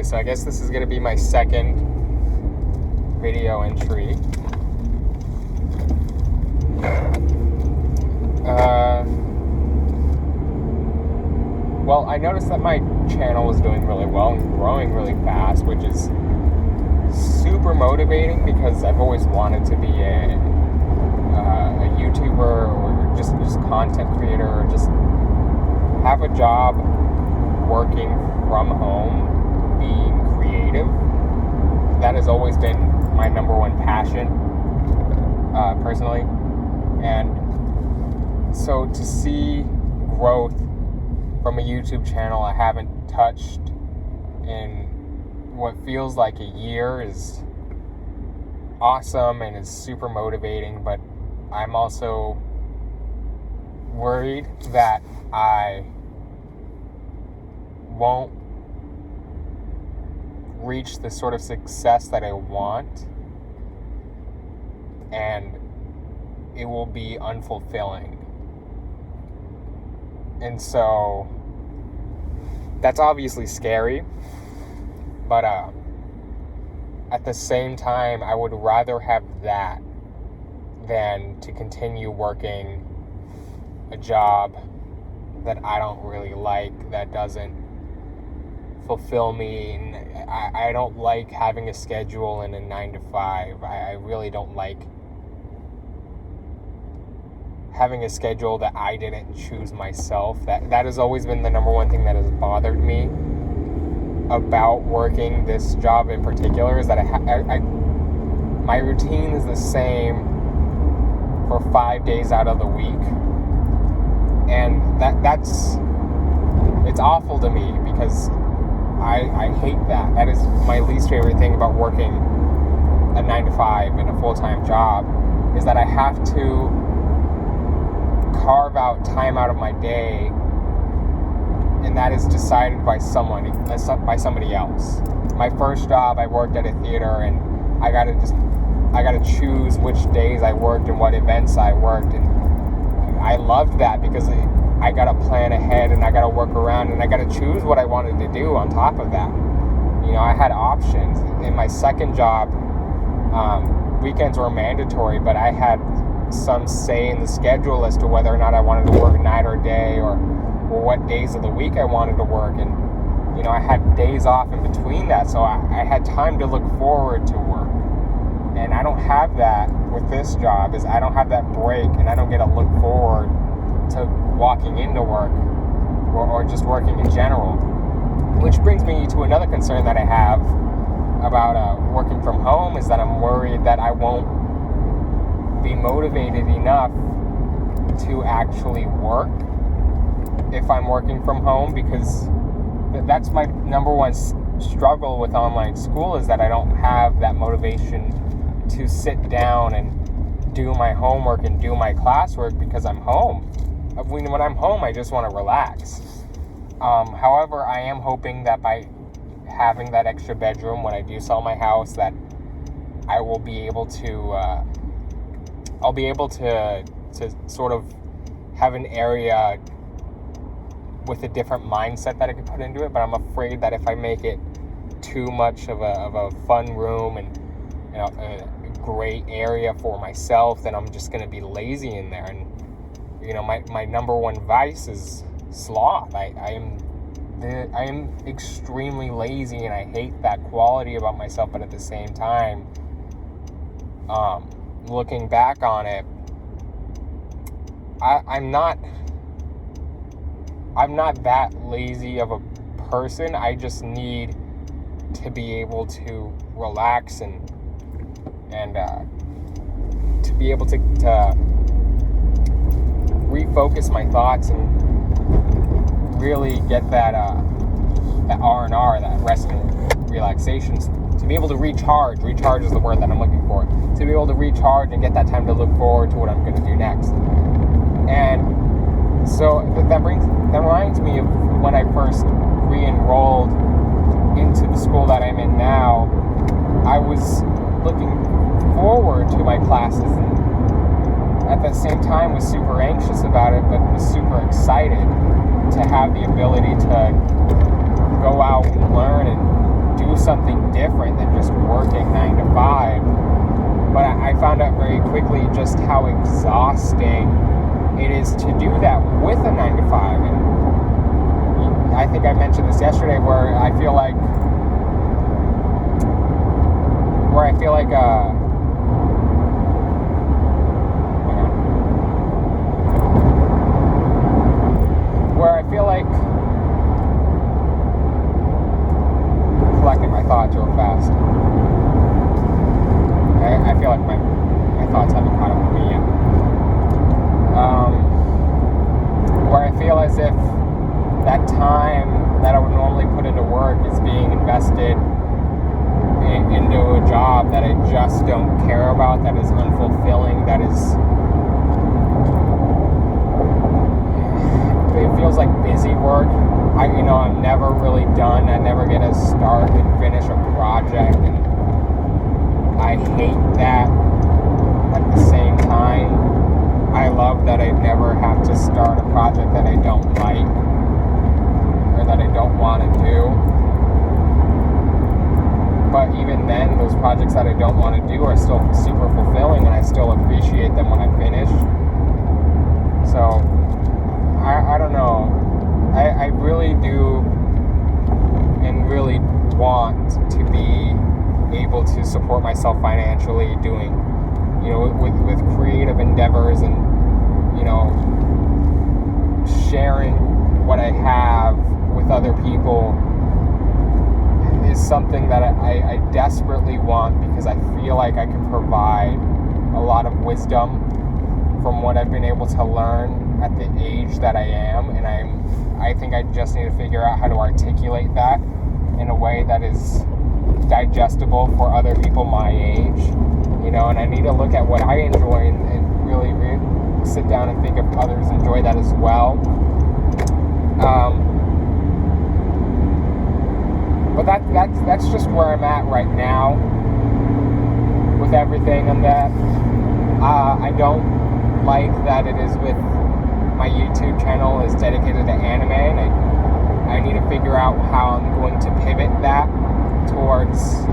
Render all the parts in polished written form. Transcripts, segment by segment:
Okay, so I guess this is going to be my second video entry. Well, I noticed that my channel was doing really well and growing really fast, which is super motivating because I've always wanted to be a YouTuber or just content creator, or just have a job working from home, being creative. That has always been my number one passion, personally. And so to see growth from a YouTube channel I haven't touched in what feels like a year is awesome and is super motivating, but I'm also worried that I won't reach the sort of success that I want, and it will be unfulfilling. And so that's obviously scary, but at the same time, I would rather have that than to continue working a job that I don't really like, that doesn't fulfill me. And I don't like having a schedule and a 9 to 5. I really don't like having a schedule that I didn't choose myself. That has always been the number one thing that has bothered me about working this job in particular, is that my routine is the same for 5 days out of the week, and it's awful to me because I hate that. That is my least favorite thing about working a 9 to 5 in a full-time job, is that I have to carve out time out of my day, and that is decided by somebody else. My first job, I worked at a theater, and I gotta choose which days I worked and what events I worked, and I loved that because I gotta plan ahead and I gotta work around and I gotta choose what I wanted to do on top of that. You know, I had options. In my second job, weekends were mandatory, but I had some say in the schedule as to whether or not I wanted to work a night or a day, or what days of the week I wanted to work. And, you know, I had days off in between that, so I had time to look forward to work. And I don't have that with this job, is I don't have that break, and I don't get to look forward to walking into work or just working in general. Which brings me to another concern that I have about working from home, is that I'm worried that I won't be motivated enough to actually work if I'm working from home, because that's my number one struggle with online school, is that I don't have that motivation to sit down and do my homework and do my classwork because I'm home. When I'm home, I just want to relax. However, I am hoping that by having that extra bedroom when I do sell my house, that I will be able to I'll be able to sort of have an area with a different mindset that I can put into it. But I'm afraid that if I make it too much of a fun room and, you know, a great area for myself, then I'm just going to be lazy in there. And, you know, my number one vice is sloth. I am extremely lazy, and I hate that quality about myself. But at the same time, looking back on it, I'm not that lazy of a person. I just need to be able to relax and to be able to refocus my thoughts and really get that R&R, that rest and relaxation, to be able to recharge. Recharge is the word that I'm looking for. To be able to recharge and get that time to look forward to what I'm going to do next. And so that reminds me of when I first re-enrolled into the school that I'm in now. I was looking forward to my classes, and at the same time was super anxious about it, but was super excited to have the ability to go out and learn and something different than just working 9 to 5. But I found out very quickly just how exhausting it is to do that with a 9 to 5. And I think I mentioned this yesterday where I feel like collecting my thoughts real fast. I feel like my thoughts haven't caught up with me yet. Where I feel as if that time that I would normally put into work is being invested into a job that I just don't care about, that is unfulfilling, it feels like busy work. I'm never really done. I never get to start and finish a project, and I hate that. At the same time, I love that I never have to start a project that I don't like or that I don't want to do. But even then, those projects that I don't want to do are still super fulfilling, and I still appreciate them when I finish. So, I don't know. I really do and really want to be able to support myself financially doing, with creative endeavors and, sharing what I have with other people is something that I desperately want, because I feel like I can provide a lot of wisdom from what I've been able to learn at the age that I am, and I think I just need to figure out how to articulate that in a way that is digestible for other people my age, and I need to look at what I enjoy and really sit down and think if others enjoy that as well. But that's just where I'm at right now with everything, and that I don't like that it is with my YouTube channel is dedicated to anime, and I need to figure out how I'm going to pivot that towards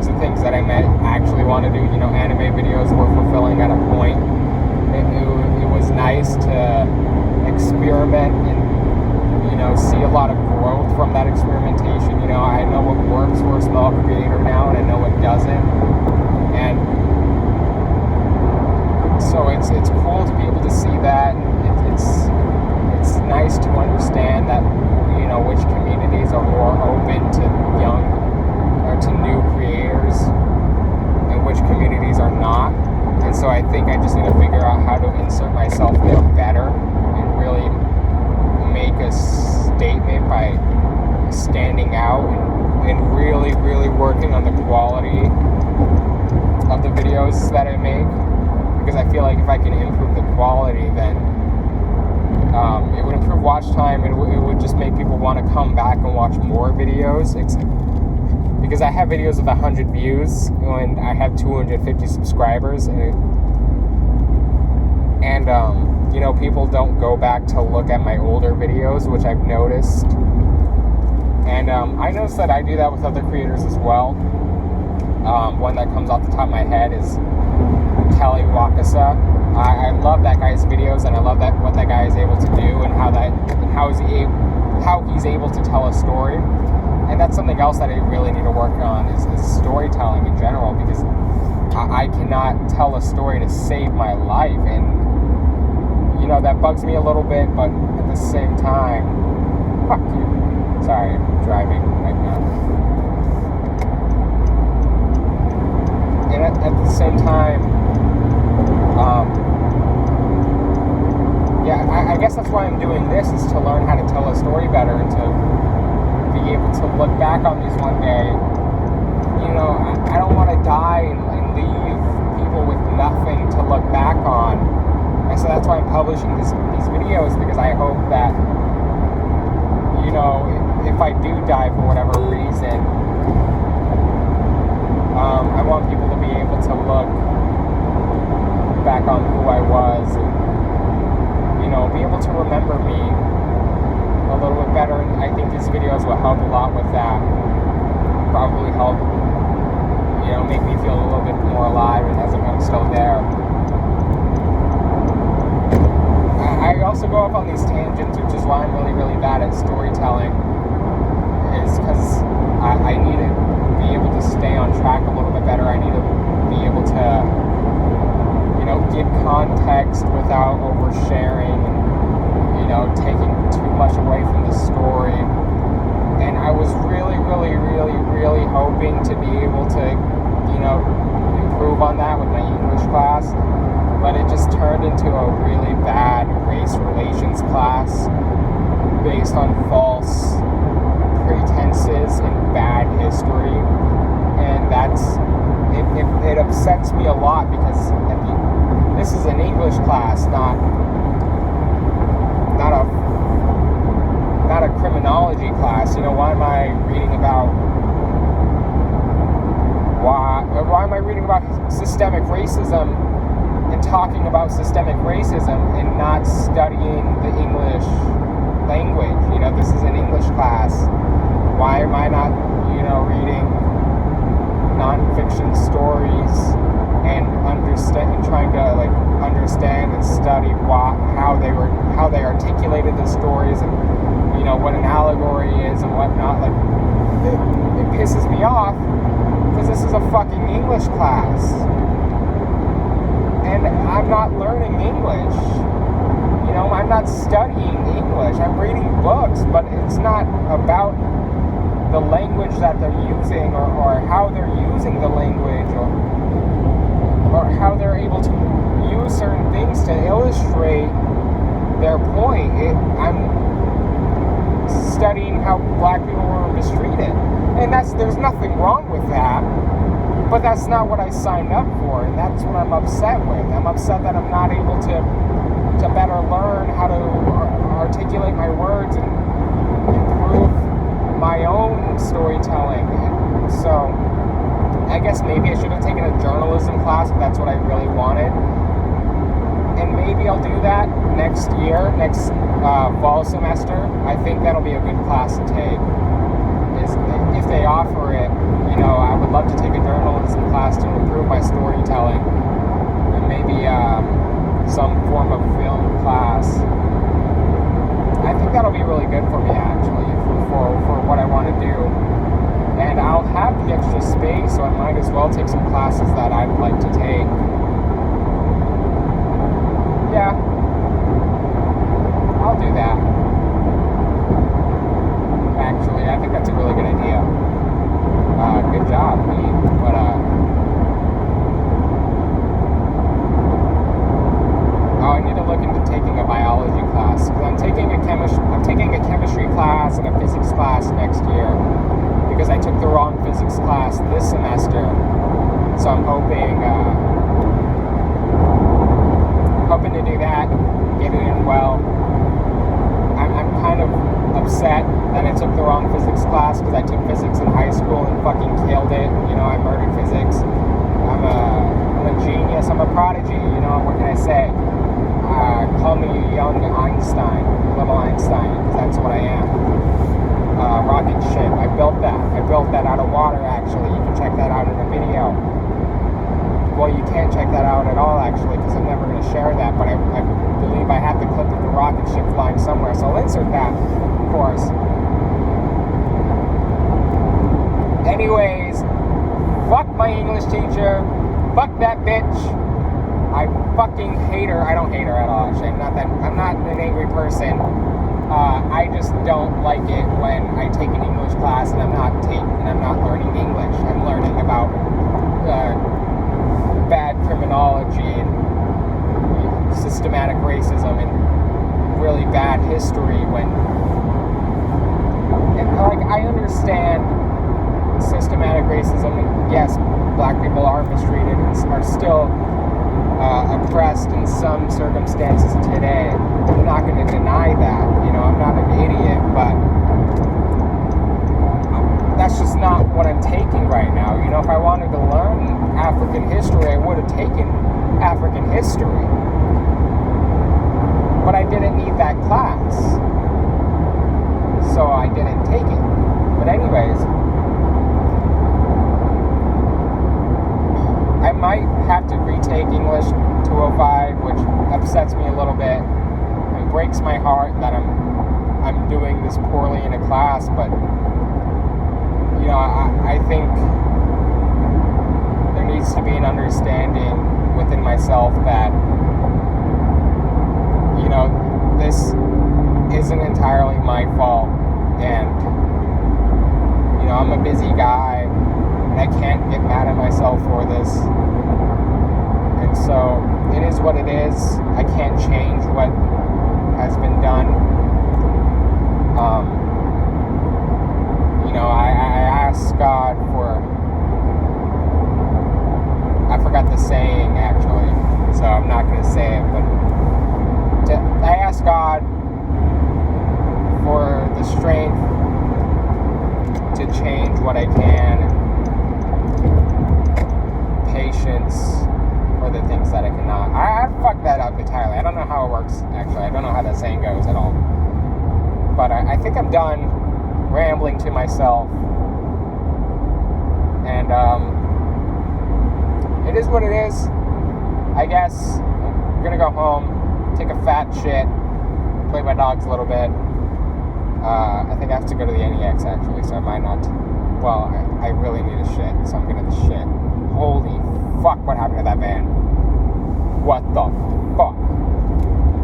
the things that I actually want to do. Anime videos were fulfilling at a point. It was nice to experiment and see a lot of growth from that experimentation. I know what works for a small creator now, and I know what doesn't. And so it's cool to be able to see that. It's nice to understand that which communities are more open to young or to new creators and which communities are not. And so I think I just need to figure out how to insert myself there better and really make a statement by standing out and really, really working on the quality of the videos that I make, because I feel like if I can improve the quality, then it would improve watch time, and it would just make people want to come back and watch more videos. Because I have videos with 100 views and I have 250 subscribers, and people don't go back to look at my older videos, which I've noticed. And I noticed that I do that with other creators as well. One that comes off the top of my head is Kelly Wakasa. I love that guy's videos, and I love what that guy is able to do, and how he's able to tell a story. And that's something else that I really need to work on is storytelling in general, because I cannot tell a story to save my life, and that bugs me a little bit. But at the same time, fuck you. Sorry, I'm driving right now. And at the same time, I guess that's why I'm doing this, is to learn how to tell a story better and to be able to look back on these one day. I don't want to die and leave people with nothing to look back on. And so that's why I'm publishing these videos, because I hope that, if I do die for whatever reason, I want people to be able to look back on who I was and, be able to remember me a little bit better, and I think these videos will help a lot with that. Probably help, make me feel a little bit more alive and as if I'm still there. I also go off on these tangents, which is why I'm really, really bad at storytelling, is because I need to be able to stay on track a little bit better. I need to be able to, give context without oversharing and, taking too much away from the story. And I was really, really, really, really hoping to be able to, improve on that with my English class. But it just turned into a really bad race relations class based on false pretenses and bad history. And it upsets me a lot because this is an English class, not a criminology class. Why am I reading about why am I reading about systemic racism and talking about systemic racism and not studying the English language? This is an English class. Why am I not, reading nonfiction stories and trying to understand and study how they articulated the stories and what an allegory is and whatnot? It pisses me off because this is a fucking English class and I'm not learning English. I'm not studying English. I'm reading books, but it's not about the language that they're using or how they're using the language or how they're able to use certain things to illustrate their point. I'm studying how black people were mistreated, and there's nothing wrong with that, but that's not what I signed up for, and that's what I'm upset with. I'm upset that I'm not able to better learn how to articulate my words and improve my own storytelling. And so I guess maybe I should have taken a journalism class if that's what I really wanted. And maybe I'll do that next fall semester. I think that'll be a good class to take. If they offer it, I would love to take a journalism class to improve my storytelling. And maybe some form of film class. I think that'll be really good for me, actually, for what I want to do. And I'll have the extra space, so I might as well take some classes that I'd like to take. Yeah, I'll do that. Actually, I think that's a really good idea. Good job, me. But I need to look into taking a biology class because I'm taking a chemistry class and a physics class next year because I took the wrong physics class this semester. So I'm hoping to do that, get it in well. I'm kind of upset that I took the wrong physics class because I took physics in high school and fucking killed it. I murdered physics. I'm a genius. I'm a prodigy. What can I say? Call me young Einstein, little Einstein, because that's what I am. Rocket ship. I built that out of water, actually. You can check that out in a video. Well, you can't check that out at all, actually, because I'm never going to share that, but I believe I have the clip of the rocket ship flying somewhere, so I'll insert that, of course. Anyways, fuck my English teacher, fuck that bitch. I fucking hate her. I don't hate her at all, actually. I'm not an angry person. I just don't like it when I take an English class and I'm not learning English. I'm learning about bad criminology and systematic racism and really bad history I understand systematic racism, and yes, black people are mistreated and are still oppressed in some circumstances today. I'm not going to deny that. I'm not an idiot, but that's just not what I'm taking right now. If I wanted to learn African history, I would have taken African history. But I didn't need that class. have to retake English 205, which upsets me a little bit. It breaks my heart that I'm doing this poorly in a class, but you know, I think there needs to be an understanding within myself that, you know, this isn't entirely my fault, and you know, I'm a busy guy and I can't get mad at myself for this, and so it is what it is. I can't change what has been done. You know, I ask God for, I forgot the saying actually, so I'm not going to say it, but I ask God for the strength to change what I can, and patience for the things that I cannot. I fucked that up entirely. I don't know how it works, actually. I don't know how that saying goes at all. But I think I'm done rambling to myself. And it is what it is. I guess I'm gonna go home, take a fat shit, play my dogs a little bit. I think I have to go to the NEX actually, so I might not. Well, I really need a shit, so I'm gonna shit. Holy fuck, what happened to that van? What the fuck?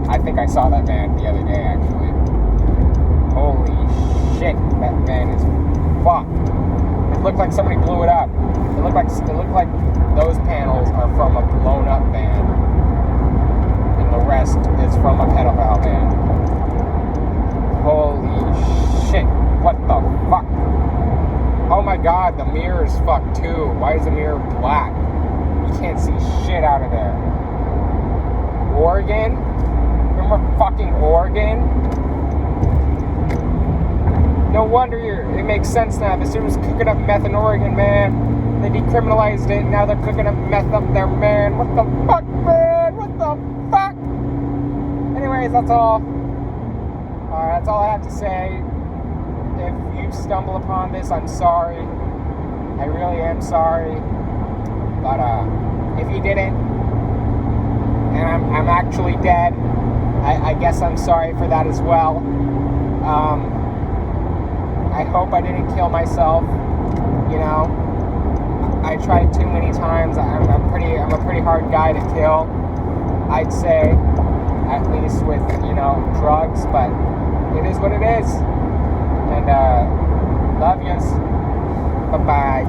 I think I saw that van the other day actually. Holy shit, that van is fucked. It looked like somebody blew it up. It looked like those panels are from a blown up van, and the rest is from a pedophile van. Holy shit, what the fuck? Oh my god, the mirror is fucked too. Why is the mirror black? You can't see shit out of there. Oregon? Remember fucking Oregon? No wonder it makes sense now. As soon as cooking up meth in Oregon, man, they decriminalized it. Now they're cooking up meth up there, man. What the fuck, man? What the fuck? Anyways, that's all. That's all I have to say. If you stumble upon this, I'm sorry. I really am sorry. But if you didn't, and I'm actually dead, I guess I'm sorry for that as well. I hope I didn't kill myself. You know, I tried too many times. I'm a pretty hard guy to kill, I'd say, at least with, you know, drugs. But it is what it is. And love yous. Bye bye.